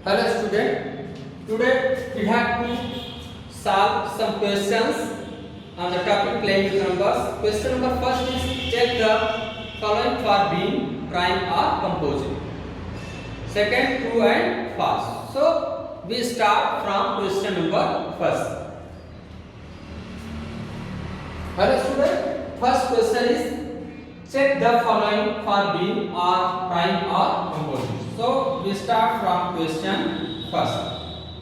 Hello student, today we have to solve some questions on the topic playing with numbers. Question number first is check the following for being prime or composite. Second, true and false. So we start from question number first. Hello student, first question is check the following for being or prime or composite. So we start from question first.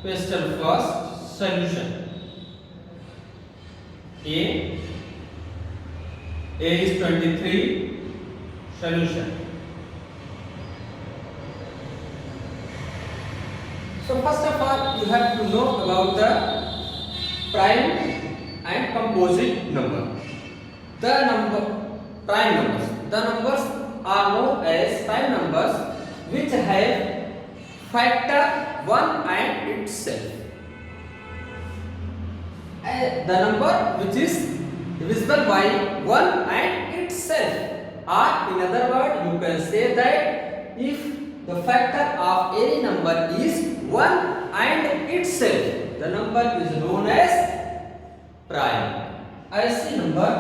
Question first, solution. A is 23. Solution. So first of all, you have to know about the prime and composite number. Prime numbers. The numbers are known as prime numbers which have factor 1 and itself. The number which is divisible by 1 and itself, or in other words you can say that if the factor of any number is 1 and itself, the number is known as prime. ऐसी number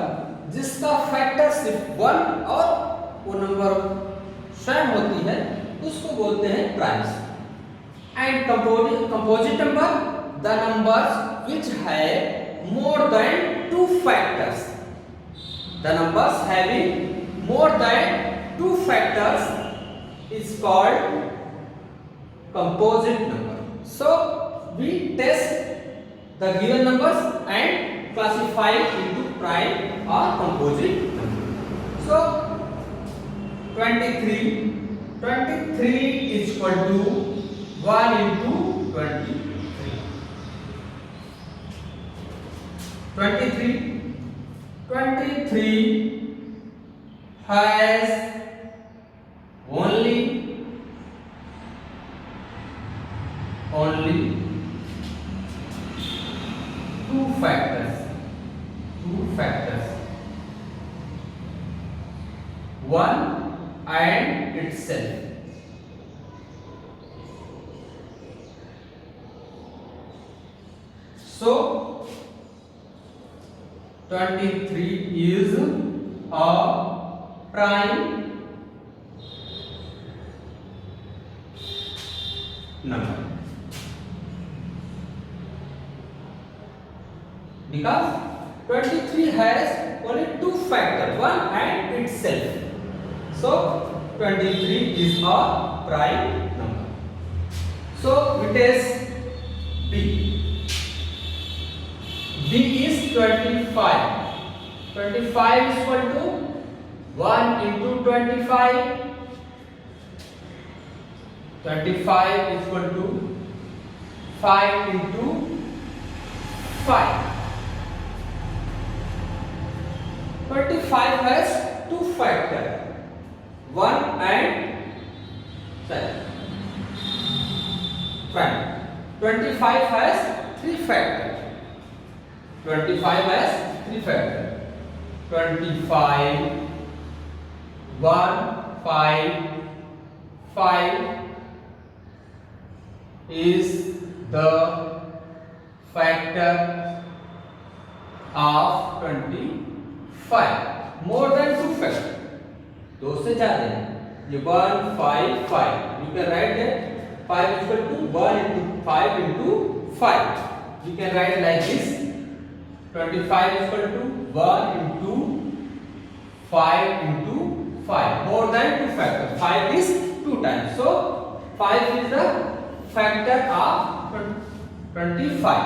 जिसका factor सिर्फ 1 और वो number स्वयं होती है उसको बोलते हैं primes. And composite number, the numbers which have more than 2 factors. The numbers having more than 2 factors is called composite number. So we test the given numbers and classify into prime or composite number. So 23 is equal to 1 into 23. 23 has only 2 factors. 1 and itself. So 23 is a prime number because 23 has only 2 factors, 1 and itself. So 23 is a prime number. So we test B. B is 25. 25 is equal to 1 into 25. 25 is equal to 5 into 5. 25 has 2 factors. 1 and 25 has 3 factors. 25 has 3 factors. 25 1 5 5 is the factor of 25. More than 2 factors. 2 से ज्यादा है. ये 1 5 5. You can write that 5 is equal to 1 into 5 into 5. You can write like this. 25 is equal to 1 into 5 into 5. More than 2 factors. 5 is 2 times. So 5 is the factor of 25.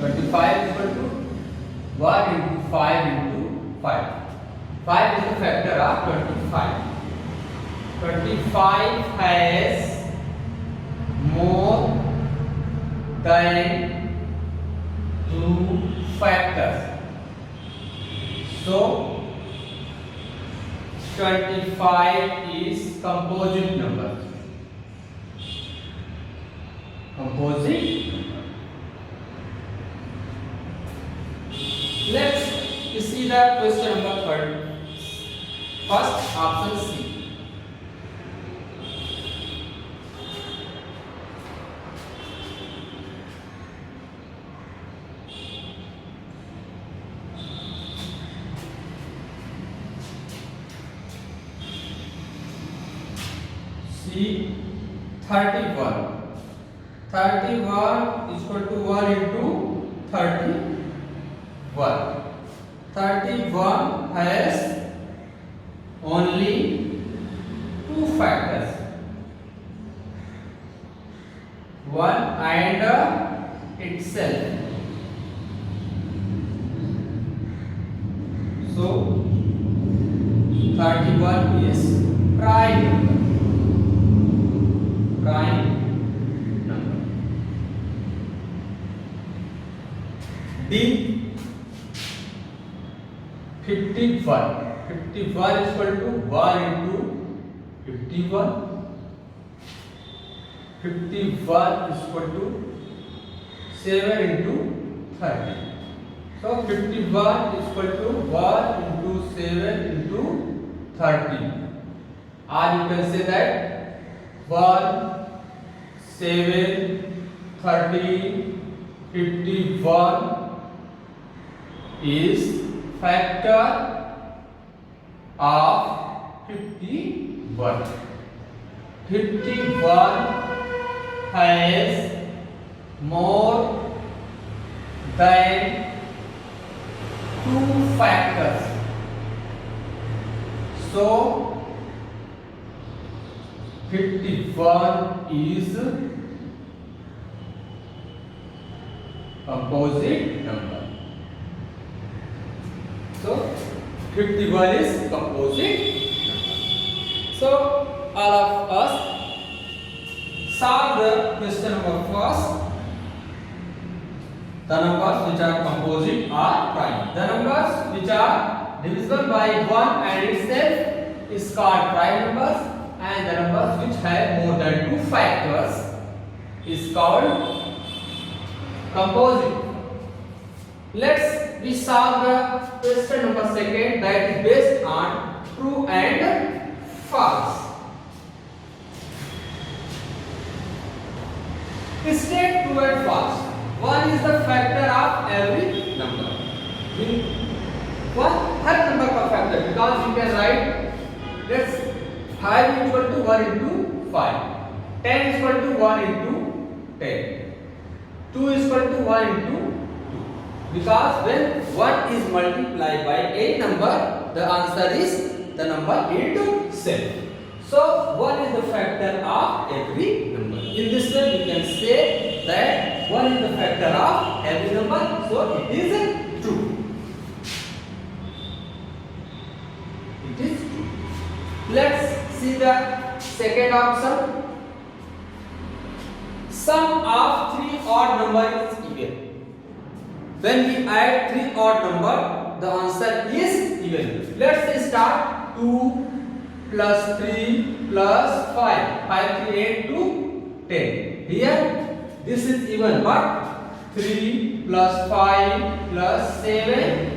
25 is equal to 1 into 5 into 5. 5 is the factor of 25. 25 has more than 2 factors. So 25 is composite number. Composite. Let's see the question number 3. First option C. see 31. 31 is equal to 1 into 31. 31 has only two factors, 1 and itself. So 31 is prime number. Prime number. D 51. 51 is equal to 1 into 51. 51 is equal to 7 into 30. So 51 is equal to 1 into 7 into 30. Or you can say that 1, 7, 30, 51 is factor of 51. 51 has more than two factors. So 51 is composite number. So 51 is composite number. So all of us solve the question number first. The numbers which are composite are prime. The numbers which are divisible by 1 and itself is called prime numbers, and the numbers which have more than two factors is called composite. Let's we solve the question number second, that is based on true and false. State true and false. 1 is the factor of every number. One her number का factor, because you can write let's 5 is equal to 1 into 5, 10 is equal to 1 into 10, 2 is equal to 1 into 2. Because when 1 is multiplied by a number, the answer is the number itself. So 1 is the factor of every number. In this way we can say that 1 is the factor of every number, so it is true. It is true. Let's see the second option. Sum of three odd numbers is even. When we add three odd number, the answer is even. Let's start 2 plus 3 plus 5. 5, 3, 8 to 10. Here this is even, but 3 plus 5 plus 7,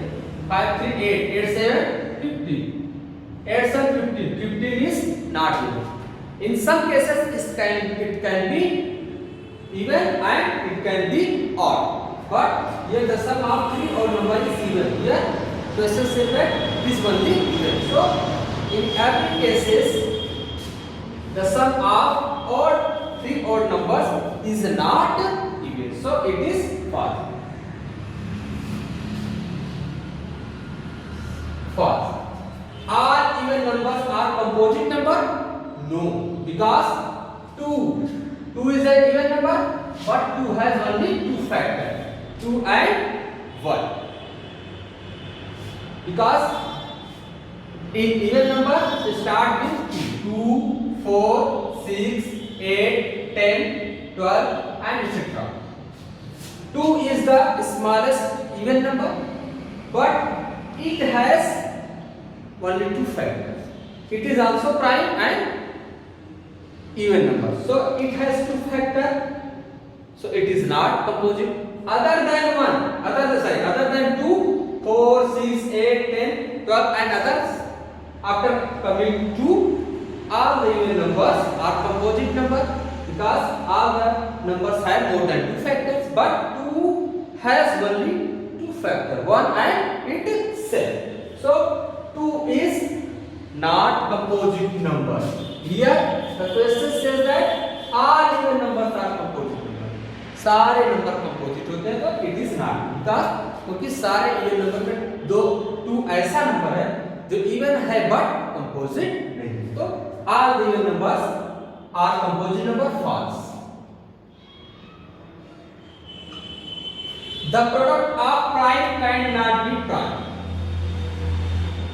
5, 3, 8, 8, 7, 15. 8, 7, 15. 15 is not even. In some cases it can be even and it can be odd. But here the sum of three odd number is even. Here question says that it is only even. So in every cases the sum of three odd numbers is not even. So it is false. False. All even numbers are composite number? No, because 2 is an even number, but 2 has only two factors, 2 and 1. Because in even number start with 2, 4, 6, 8, 10, 12 and etc. 2 is the smallest even number, but it has only two factors. It is also prime and even number. So it has two factors. So it is not composite. Other than 1, other than 2, 4, 6, 8, 10, 12 and others, after coming to all the even numbers are composite number, because all the numbers have more than two factors, but 2 has only two factors, 1 and itself. So 2 is not composite number. Here the question says that all even numbers are composite number. सारे number composite होते हैं, तो it is not, because क्योंकि सारे even number में दो to ऐसा number है जो इवन है बट कंपोजिट नहीं, तो all the even numbers are composite number, false. The product of prime cannot be prime.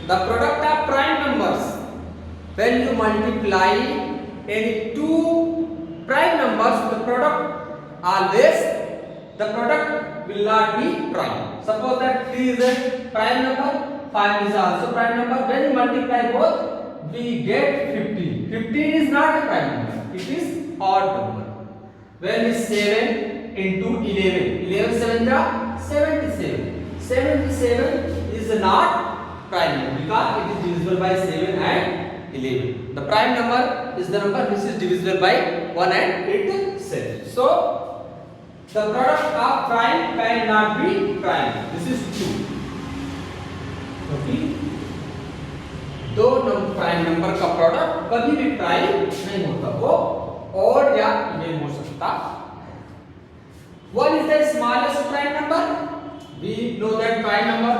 The product of prime numbers, when you multiply any two prime numbers, the product always, the product will not be prime. Suppose that 3 is a prime number, 5 is also prime number. When you multiply both, we get 15. 15 is not a prime number, it is odd number. When is 7 into 11, 11 7 is 77. 77 is not prime number because it is divisible by 7 and 11. The prime number is the number which is divisible by 1 and itself. So the product of prime cannot be prime. This is true. Okay. दो prime number का product कभी भी prime नहीं होता, वो और या even हो सकता. What is the smallest prime number? We know that prime number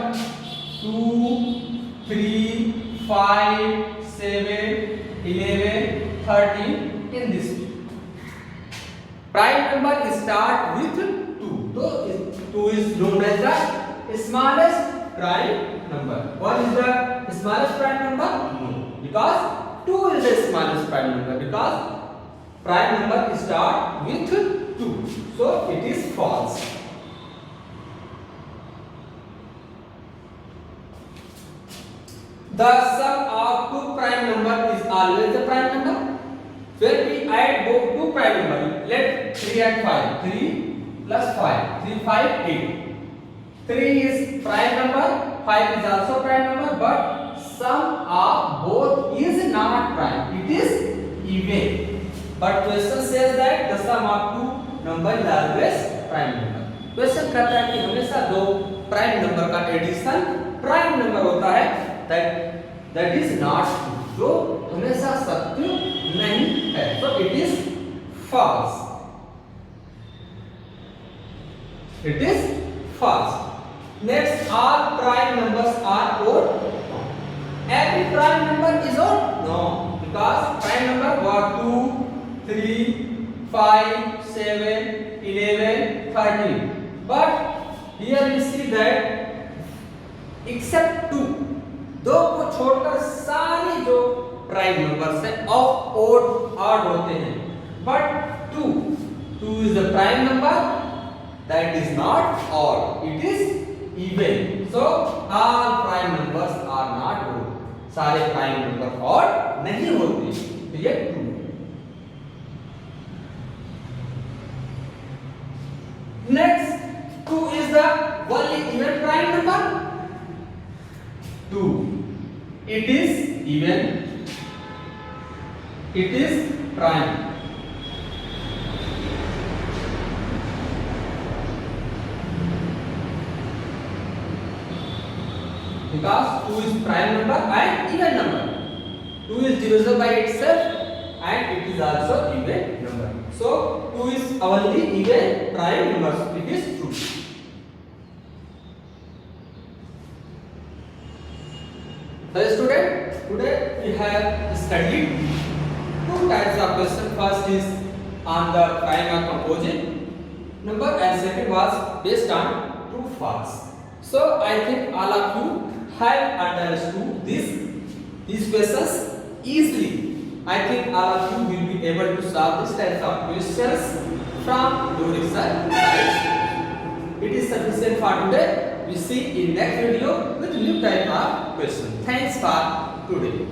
2, 3, 5, 7, 11, 13 in this way. Prime number start with 2. So 2 is known as the smallest prime number. What is the smallest prime number? No, because 2 is the smallest prime number, because prime number start with 2, so it is false. The sum of two prime number is always the prime number. When we add both two prime number, let 3 and 5, 3 plus 5, 3 5 8. 3 is prime number, 5 is also prime number, but sum of both is not prime, it is even. But question says that the sum of two number is always prime number. Question कहता है कि हमेशा दो prime number का addition prime number होता है, that is not true, जो हमेशा सत्य नहीं है, so it is false. It is false. Next, all prime numbers are odd. Every prime number is odd? No, because prime number were 2, 3, 5, 7, 11, 13. But here we see that except 2, दो को छोड़कर सारे जो प्राइम नंबर्स हैं of odd होते हैं. But 2 is the prime number, that is not odd, it is even. So all prime numbers are not odd. सारे prime number odd नहीं होते, तो ये true. Next, 2 is the only even prime number. 2, it is even, it is prime. Because 2 is prime number and even number. 2 is divisible by itself and it is also even number. So 2 is only even prime number. It is true. So student, today we have studied two types of question. First is on the prime or composite number, and second was based on true false. So I think all of you have understood these questions easily. I think all of you will be able to solve this type of questions from your exercise. It is sufficient for today. We see in next video with new type of question. Thanks for today.